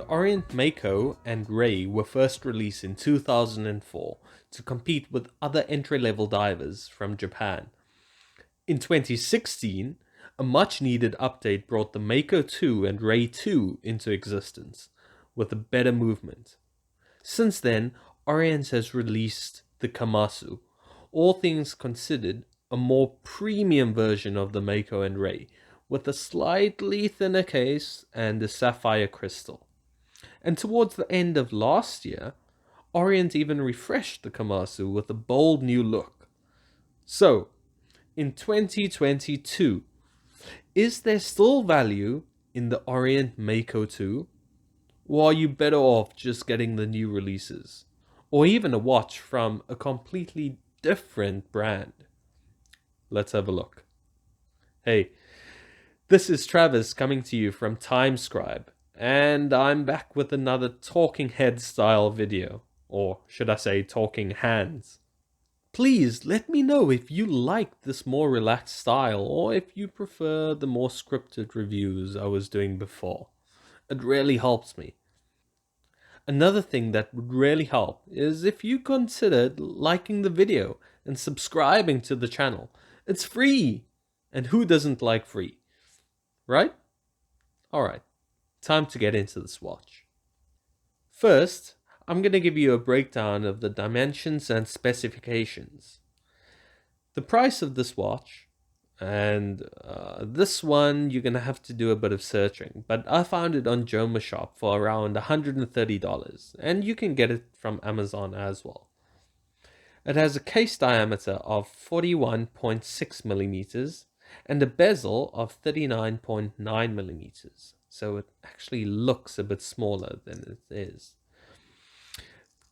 Orient Mako and Ray were first released in 2004 to compete with other entry-level divers from Japan. In 2016, a much-needed update brought the Mako 2 and Ray 2 into existence, with a better movement. Since then, Orient has released the Kamasu, all things considered, a more premium version of the Mako and Ray, with a slightly thinner case and a sapphire crystal. And towards the end of last year, Orient even refreshed the Kamasu with a bold new look. So, in 2022, is there still value in the Orient Mako 2? Or are you better off just getting the new releases? Or even a watch from a completely different brand? Let's have a look. Hey, this is Travis coming to you from Timescribe, and I'm back with another talking head style video, or should I say talking hands. Please let me know if you like this more relaxed style or if you prefer the more scripted reviews I was doing before. It really helps me. Another thing that would really help is if you considered liking the video and subscribing to the channel. It's free! And who doesn't like free? Right? Alright, time to get into this watch. First, I'm going to give you a breakdown of the dimensions and specifications. The price of this watch, and this one you're going to have to do a bit of searching, but I found it on Joma Shop for around $130, and you can get it from Amazon as well. It has a case diameter of 41.6 millimeters and a bezel of 39.9 millimeters, so it actually looks a bit smaller than it is.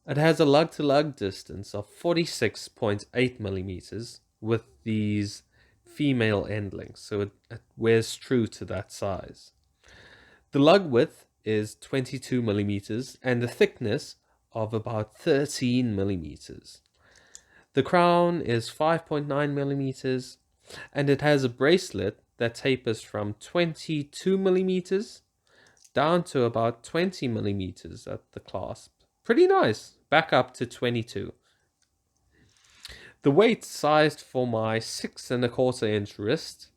It has a lug-to-lug distance of 46.8 millimeters with these female end links, so it wears true to that size. The lug width is 22 millimeters and the thickness of about 13 millimeters. The crown is 5.9 millimeters and it has a bracelet that tapers from 22 millimeters down to about 20 millimeters at the clasp. Pretty nice, back up to 22. The weight sized for my 6.25-inch wrist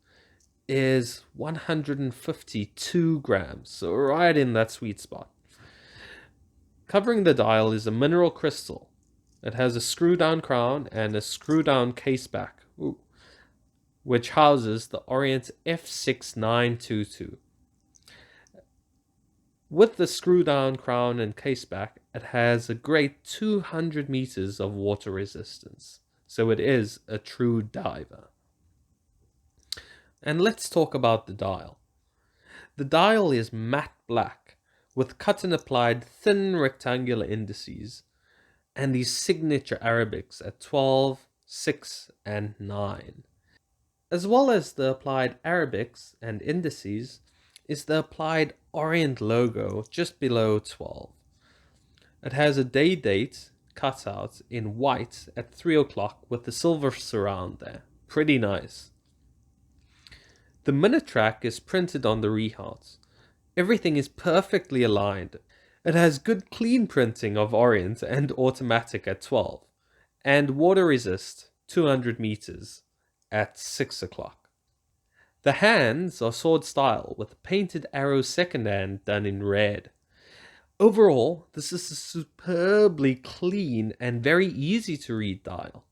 is 152 grams, so right in that sweet spot. Covering the dial is a mineral crystal. It has a screw-down crown and a screw-down caseback, which houses the Orient F6922. With the screw-down crown and caseback, it has a great 200 meters of water resistance, so it is a true diver. And let's talk about the dial. The dial is matte black, with cut and applied thin rectangular indices, and these signature Arabics at 12, 6, and 9. As well as the applied Arabics and indices is the applied Orient logo just below 12. It has a day date cut out in white at 3 o'clock with the silver surround there. Pretty nice. The minute track is printed on the rehearts. Everything is perfectly aligned. It has good clean printing of Orient and automatic at 12, and water resist 200 meters at 6 o'clock. The hands are sword style with a painted arrow second hand done in red. Overall, this is a superbly clean and very easy to read dial.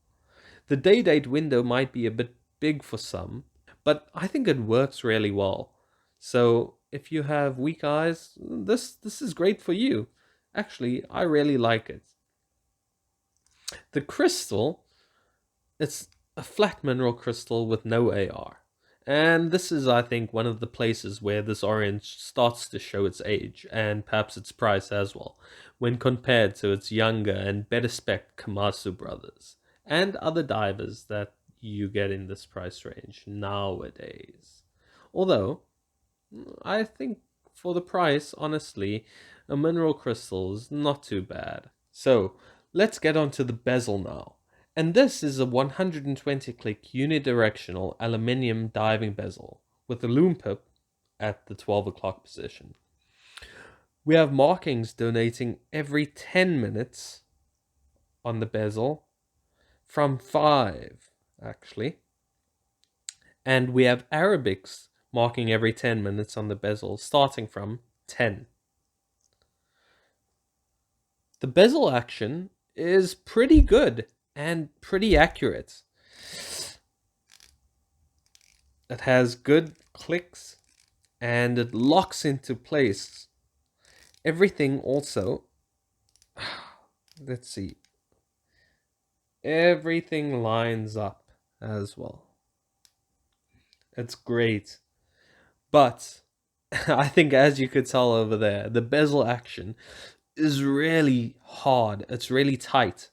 The day date window might be a bit big for some, but I think it works really well. So if you have weak eyes, this is great for you. Actually, I really like it. The crystal, it's a flat mineral crystal with no AR. And this is, I think, one of the places where this Orient starts to show its age, and perhaps its price as well, when compared to its younger and better spec Kamasu brothers, and other divers that you get in this price range nowadays. Although, I think for the price, honestly, a mineral crystal is not too bad. So, let's get on to the bezel now. And this is a 120 click unidirectional aluminium diving bezel with a Lume pip at the 12 o'clock position. We have markings donating every 10 minutes on the bezel, from 5 actually. And we have Arabics marking every 10 minutes on the bezel, starting from 10. The bezel action is pretty good and pretty accurate. It has good clicks and it locks into place. Everything also, let's see, everything lines up as well. It's great. But I think, as you could tell over there, the bezel action is really hard. It's really tight.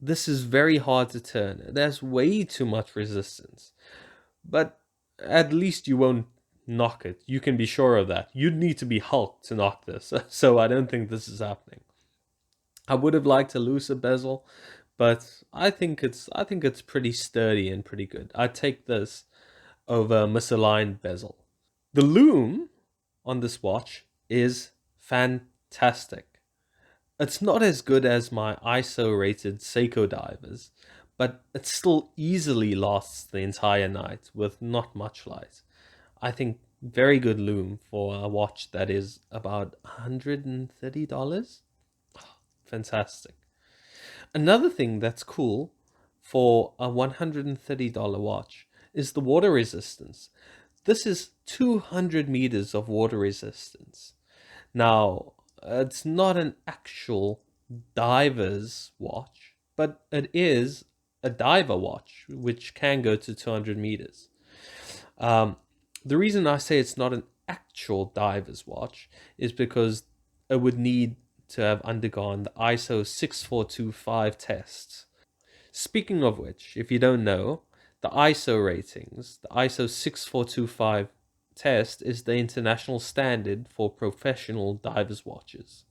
This is very hard to turn. There's way too much resistance. But at least you won't knock it. You can be sure of that. You'd need to be Hulk to knock this. So I don't think this is happening. I would have liked a looser bezel, but I think it's pretty sturdy and pretty good. I'd take this over misaligned bezel. The lume on this watch is fantastic. It's not as good as my ISO rated Seiko divers, but it still easily lasts the entire night with not much light. I think very good lume for a watch that is about $130. Fantastic. Another thing that's cool for a $130 watch is the water resistance. This is 200 meters of water resistance. Now, it's not an actual diver's watch, but it is a diver watch, which can go to 200 meters. The reason I say it's not an actual diver's watch is because it would need to have undergone the ISO 6425 tests. Speaking of which, if you don't know, the ISO ratings, the ISO 6425 test is the international standard for professional divers watches.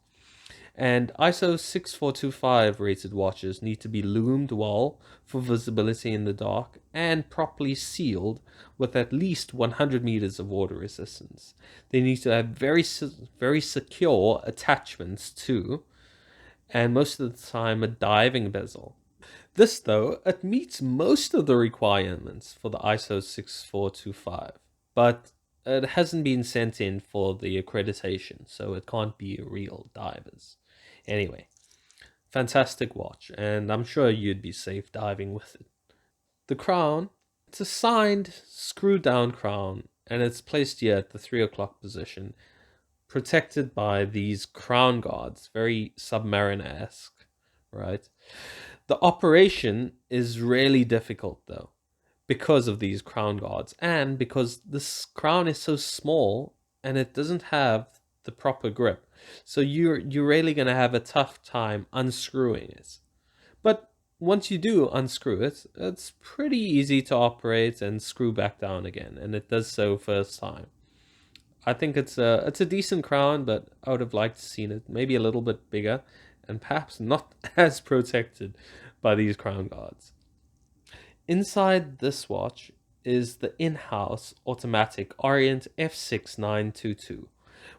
And ISO 6425 rated watches need to be lumed well for visibility in the dark and properly sealed with at least 100 meters of water resistance. They need to have very secure attachments too, and most of the time a diving bezel. This, though, it meets most of the requirements for the ISO 6425, but it hasn't been sent in for the accreditation, so it can't be a real divers. Anyway, fantastic watch, and I'm sure you'd be safe diving with it. The crown, it's a signed screw-down crown, and it's placed here at the 3 o'clock position, protected by these crown guards, very Submariner-esque, right? The operation is really difficult, though, because of these crown guards, and because this crown is so small and it doesn't have the proper grip. So you're really going to have a tough time unscrewing it. But once you do unscrew it, it's pretty easy to operate and screw back down again, and it does so first time. I think it's a decent crown, but I would have liked to seen it maybe a little bit bigger and perhaps not as protected by these crown guards. Inside this watch is the in-house automatic Orient F6922,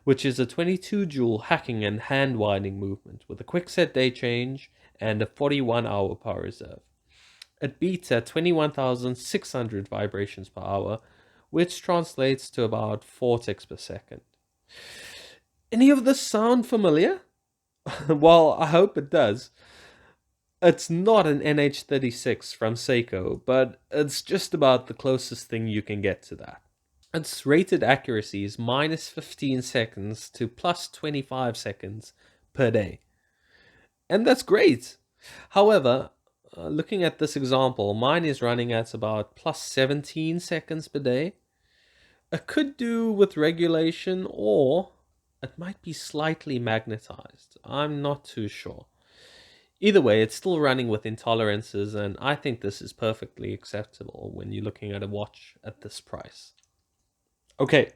which is a 22 joule hacking and hand winding movement with a quick set day change and a 41-hour power reserve. It beats at 21,600 vibrations per hour, which translates to about 4 ticks per second. Any of this sound familiar? Well, I hope it does. It's not an NH36 from Seiko, but it's just about the closest thing you can get to that. Its rated accuracy is minus 15 seconds to plus 25 seconds per day. And that's great. However, looking at this example, mine is running at about plus 17 seconds per day. It could do with regulation, or it might be slightly magnetized. I'm not too sure. Either way, it's still running with intolerances, and I think this is perfectly acceptable when you're looking at a watch at this price. Okay,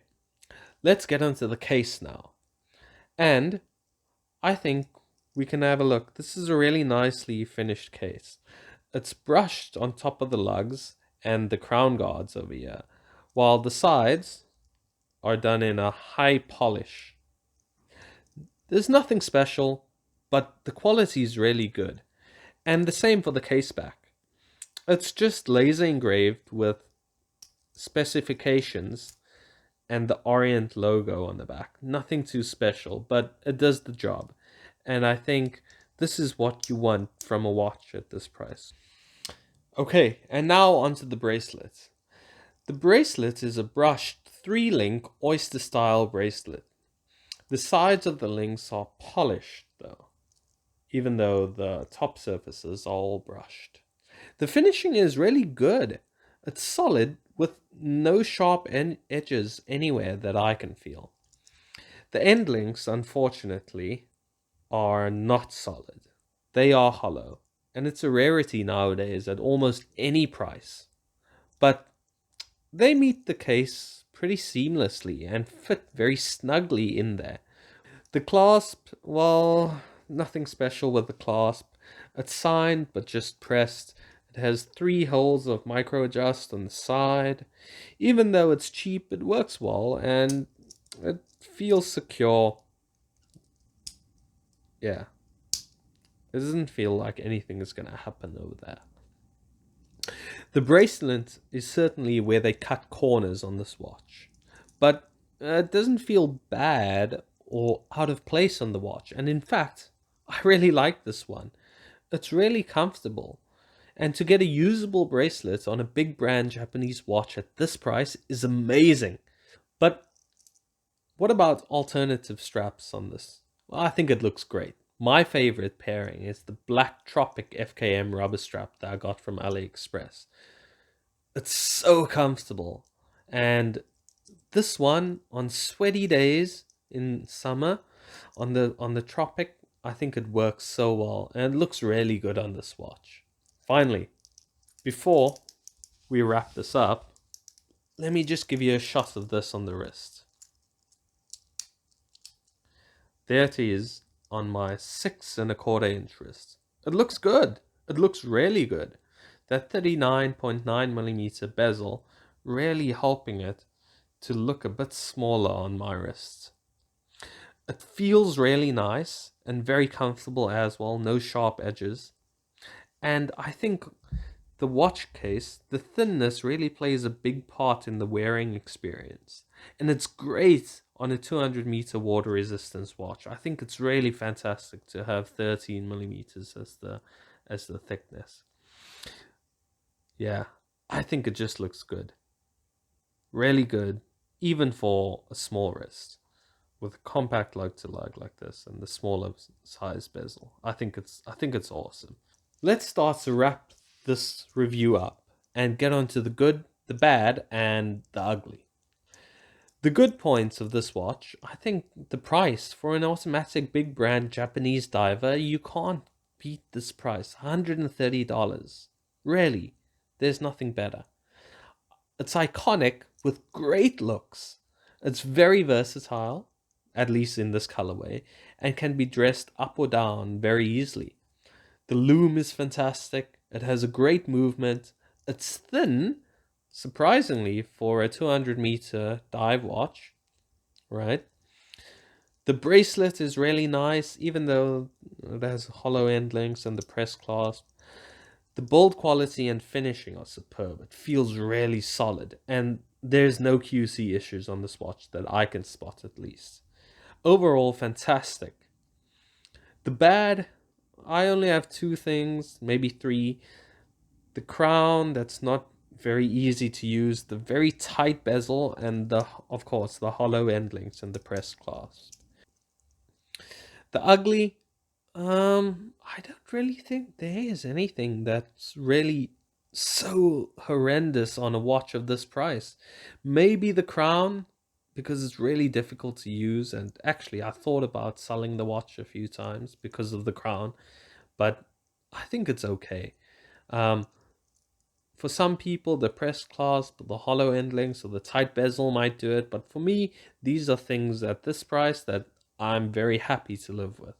let's get onto the case now. And I think we can have a look. This is a really nicely finished case. It's brushed on top of the lugs and the crown guards over here, while the sides are done in a high polish. There's nothing special, but the quality is really good. And the same for the caseback. It's just laser engraved with specifications and the Orient logo on the back. Nothing too special, but it does the job. And I think this is what you want from a watch at this price. Okay, and now onto the bracelet. The bracelet is a brushed 3-link oyster style bracelet. The sides of the links are polished though, even though the top surfaces are all brushed. The finishing is really good. It's solid with no sharp edges anywhere that I can feel. The end links, unfortunately, are not solid. They are hollow, and it's a rarity nowadays at almost any price. But they meet the case pretty seamlessly and fit very snugly in there. The clasp, well, nothing special with the clasp. It's signed but just pressed. It has 3 holes of micro adjust on the side. Even though it's cheap, it works well and it feels secure. Yeah, it doesn't feel like anything is going to happen over there. The bracelet is certainly where they cut corners on this watch, but it doesn't feel bad or out of place on the watch. And in fact, I really like this one. It's really comfortable. And to get a usable bracelet on a big brand Japanese watch at this price is amazing. But what about alternative straps on this? Well, I think it looks great. My favorite pairing is the black Tropic FKM rubber strap that I got from AliExpress. It's so comfortable. And this one on sweaty days in summer on the Tropic, I think it works so well and it looks really good on this watch. Finally, before we wrap this up, let me just give you a shot of this on the wrist. There it is on my 6.25 inch wrist. It looks good. It looks really good. That 39.9mm bezel really helping it to look a bit smaller on my wrists. It feels really nice and very comfortable as well, no sharp edges. And I think the watch case, the thinness really plays a big part in the wearing experience. And it's great on a 200-meter water resistance watch. I think it's really fantastic to have 13 millimeters as the thickness. Yeah, I think it just looks good. Really good, even for a small wrist with a compact lug to lug like this and the smaller size bezel. I think it's awesome. Let's start to wrap this review up and get on to the good, the bad, and the ugly. The good points of this watch, I think the price for an automatic big brand Japanese diver, you can't beat this price. $130. Really, there's nothing better. It's iconic with great looks. It's very versatile, at least in this colorway, and can be dressed up or down very easily. The Lume is fantastic. It has a great movement. It's thin, surprisingly, for a 200-meter dive watch, right? The bracelet is really nice, even though it has hollow end links and the press clasp. The build quality and finishing are superb. It feels really solid, and there's no QC issues on this watch that I can spot at least. Overall, fantastic. The bad, I only have 2 things, maybe 3. The crown, that's not very easy to use. The very tight bezel, and of course, the hollow end links and the press clasp. The ugly, I don't really think there is anything that's really so horrendous on a watch of this price. Maybe the crown, because it's really difficult to use. And actually, I thought about selling the watch a few times because of the crown, but I think it's okay. Um, for some people, the press clasp, the hollow end links, or the tight bezel might do it. But for me, these are things at this price that I'm very happy to live with.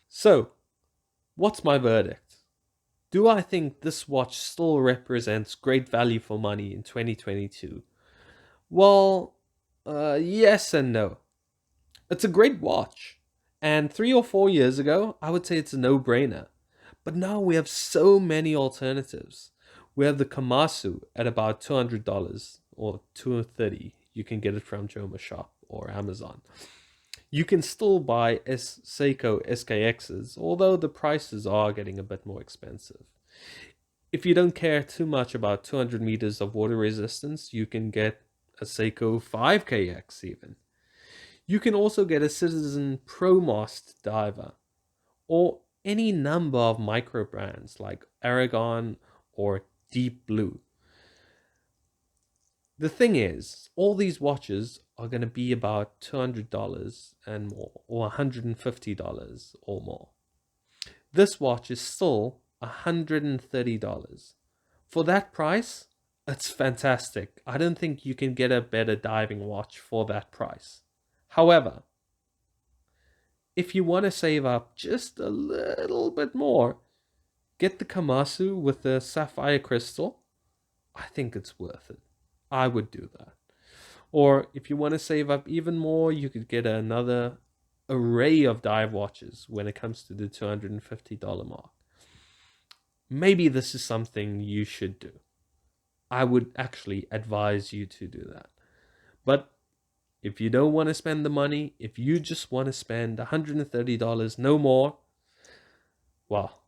So, what's my verdict? Do I think this watch still represents great value for money in 2022? Well, yes and no. It's a great watch, And 3 or 4 years ago, I would say it's a no-brainer. But now we have so many alternatives. We have the Kamasu at about $200 or $230. You can get it from Joma Shop or Amazon. You can still buy Seiko SKXs, although the prices are getting a bit more expensive. If you don't care too much about 200 meters of water resistance, you can get a Seiko 5KX even. You can also get a Citizen ProMast diver, or any number of micro brands like Aragon or Deep Blue. The thing is, all these watches are going to be about $200 and more, or $150 or more. This watch is still $130. For that price, it's fantastic. I don't think you can get a better diving watch for that price. However, if you want to save up just a little bit more, get the Kamasu with the sapphire crystal. I think it's worth it. I would do that. Or if you want to save up even more, you could get another array of dive watches when it comes to the $250 mark. Maybe this is something you should do. I would actually advise you to do that. But if you don't want to spend the money, if you just want to spend $130, no more, well,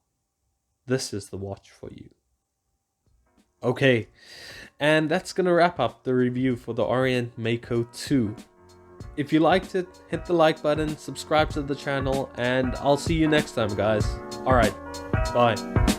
this is the watch for you. Okay, and that's going to wrap up the review for the Orient Mako 2. If you liked it, hit the like button, subscribe to the channel, and I'll see you next time, guys. Alright, bye.